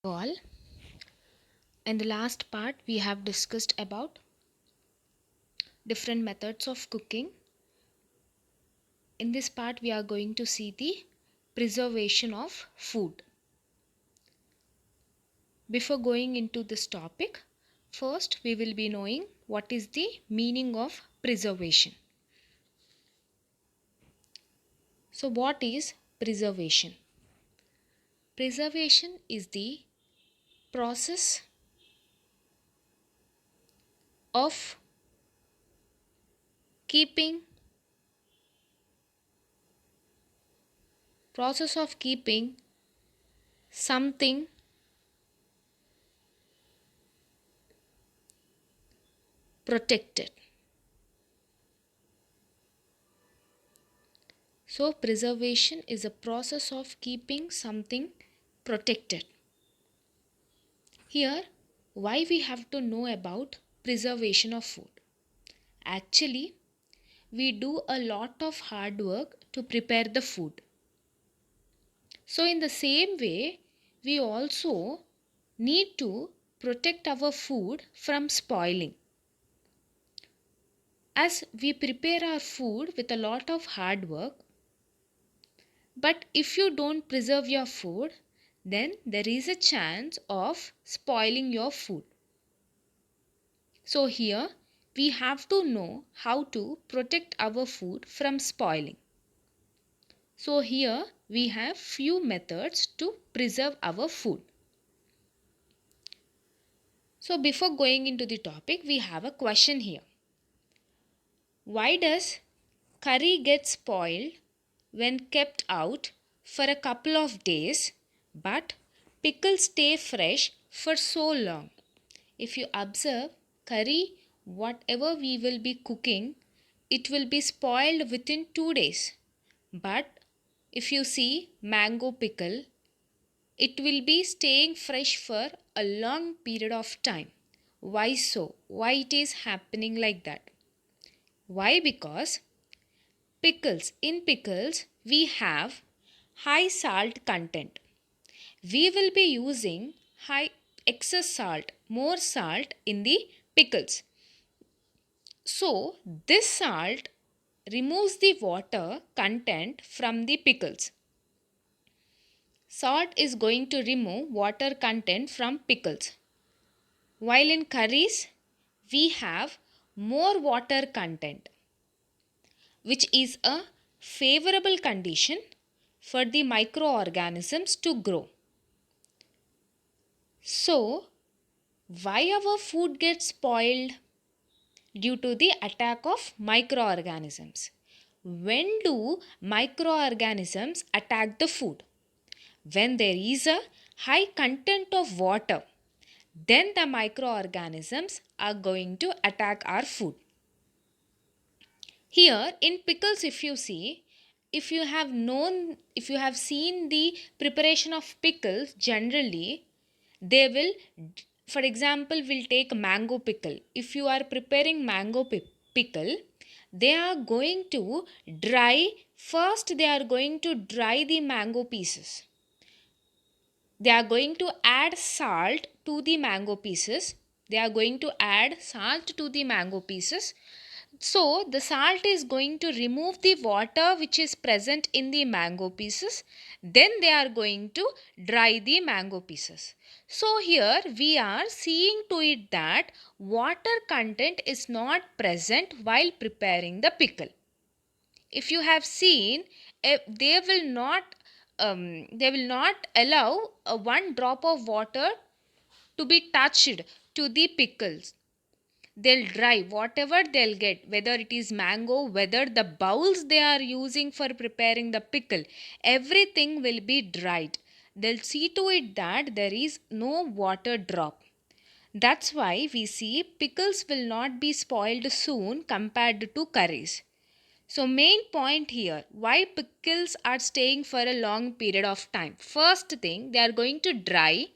all. In the last part, we have discussed about different methods of cooking. In this part, we are going to see the preservation of food. Before going into this topic, first we will be knowing what is the meaning of preservation. So, what is preservation? Preservation is the process of keeping something protected. So, preservation is a process of keeping something protected. Here, why we have to know about preservation of food? Actually, we do a lot of hard work to prepare the food. So, in the same way, we also need to protect our food from spoiling. As we prepare our food with a lot of hard work, but if you don't preserve your food, then there is a chance of spoiling your food. So here we have to know how to protect our food from spoiling. So here we have few methods to preserve our food. So before going into the topic, we have a question here. Why does curry get spoiled when kept out for a couple of days, but pickles stay fresh for so long? If you observe, curry, whatever we will be cooking, it will be spoiled within 2 days. But if you see mango pickle, it will be staying fresh for a long period of time. Why so? Why it is happening like that? Why? Because in pickles we have high salt content. We will be using high excess salt, more salt in the pickles. So this salt removes the water content from the pickles. Salt is going to remove water content from pickles. While in curries, we have more water content, which is a favorable condition for the microorganisms to grow. So, why our food gets spoiled? Due to the attack of microorganisms. When do microorganisms attack the food? When there is a high content of water, then the microorganisms are going to attack our food. Here in pickles, if you see, if you have seen the preparation of pickles, generally they will, for example, we'll take mango pickle. If you are preparing mango pickle, they are going to dry, first they are going to dry the mango pieces. They are going to add salt to the mango pieces. So the salt is going to remove the water which is present in the mango pieces. Then they are going to dry the mango pieces. So here we are seeing to it that water content is not present while preparing the pickle. If you have seen, they will not allow one drop of water to be touched to the pickles. They'll dry whatever they'll get, whether it is mango, whether the bowls they are using for preparing the pickle, everything will be dried. They'll see to it that there is no water drop. That's why we see pickles will not be spoiled soon compared to curries. So main point here, why pickles are staying for a long period of time. First thing, they are going to dry,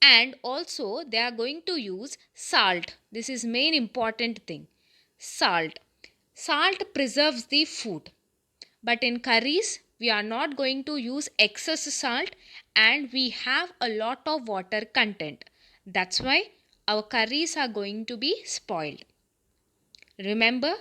and also they are going to use salt. This is main important thing. Salt preserves the food. But in curries, we are not going to use excess salt, and we have a lot of water content. That's why our curries are going to be spoiled. Remember,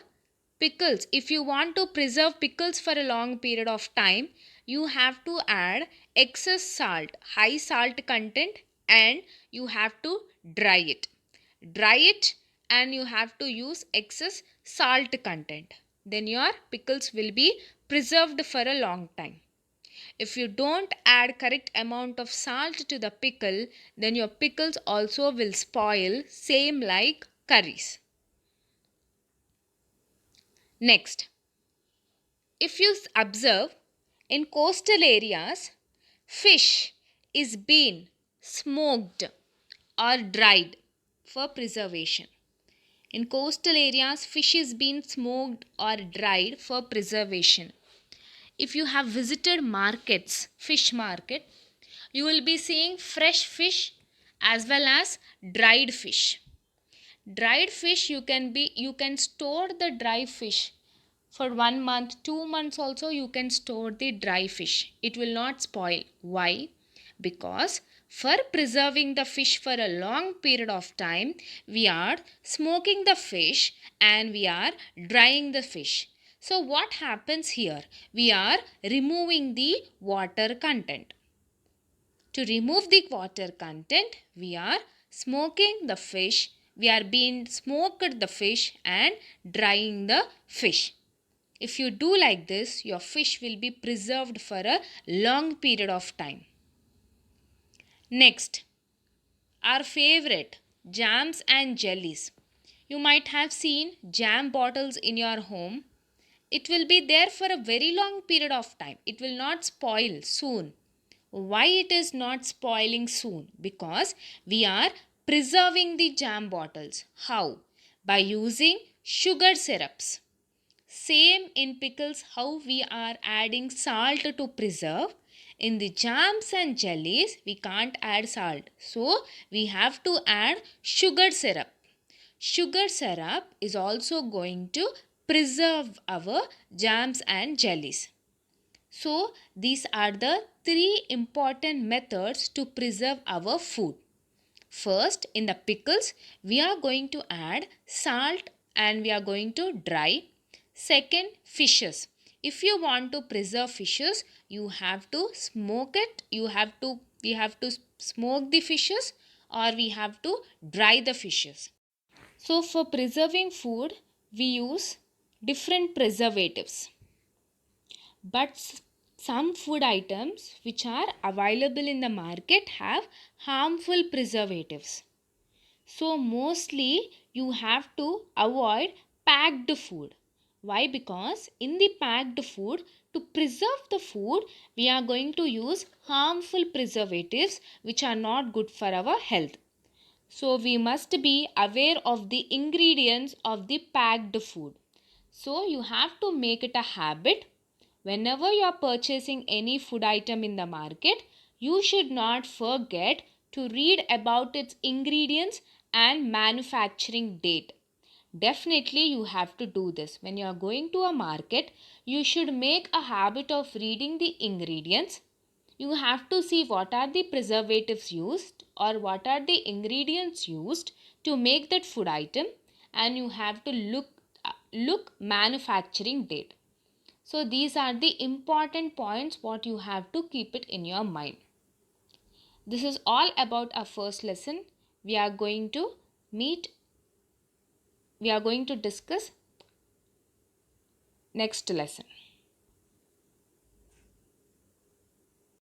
pickles, if you want to preserve pickles for a long period of time, you have to add excess salt, high salt content, and you have to dry it. Dry it, and you have to use excess salt content. Then your pickles will be preserved for a long time. If you don't add correct amount of salt to the pickle, then your pickles also will spoil, same like curries. Next, if you observe, in coastal areas, fish is being smoked or dried for preservation. In coastal areas, fish is being smoked or dried for preservation. If you have visited markets, fish market, you will be seeing fresh fish as well as dried fish. Dried fish, you can store the dry fish for 1 month, 2 months also you can store the dry fish. It will not spoil. Why? Because for preserving the fish for a long period of time, we are smoking the fish and we are drying the fish. So what happens here? We are removing the water content. To remove the water content, we are smoking the fish. We are being smoked the fish and drying the fish. If you do like this, your fish will be preserved for a long period of time. Next, our favorite jams and jellies. You might have seen jam bottles in your home. It will be there for a very long period of time. It will not spoil soon. Why it is not spoiling soon? Because we are preserving the jam bottles. How? By using sugar syrups. Same in pickles, how we are adding salt to preserve. In the jams and jellies, we can't add salt. So, we have to add sugar syrup. Sugar syrup is also going to preserve our jams and jellies. So, these are the 3 important methods to preserve our food. First, in the pickles, we are going to add salt and we are going to dry. Second, fishes. If you want to preserve fishes, you have to smoke it. We have to smoke the fishes, or we have to dry the fishes. So, for preserving food, we use different preservatives. But some food items which are available in the market have harmful preservatives. So mostly you have to avoid packed food. Why? Because in the packed food, to preserve the food, we are going to use harmful preservatives which are not good for our health. So we must be aware of the ingredients of the packed food. So you have to make it a habit. Whenever you are purchasing any food item in the market, you should not forget to read about its ingredients and manufacturing date. Definitely you have to do this. When you are going to a market, you should make a habit of reading the ingredients. You have to see what are the preservatives used or what are the ingredients used to make that food item, and you have to look manufacturing date. So these are the important points what you have to keep it in your mind. This is all about our first lesson. We are going to discuss next lesson.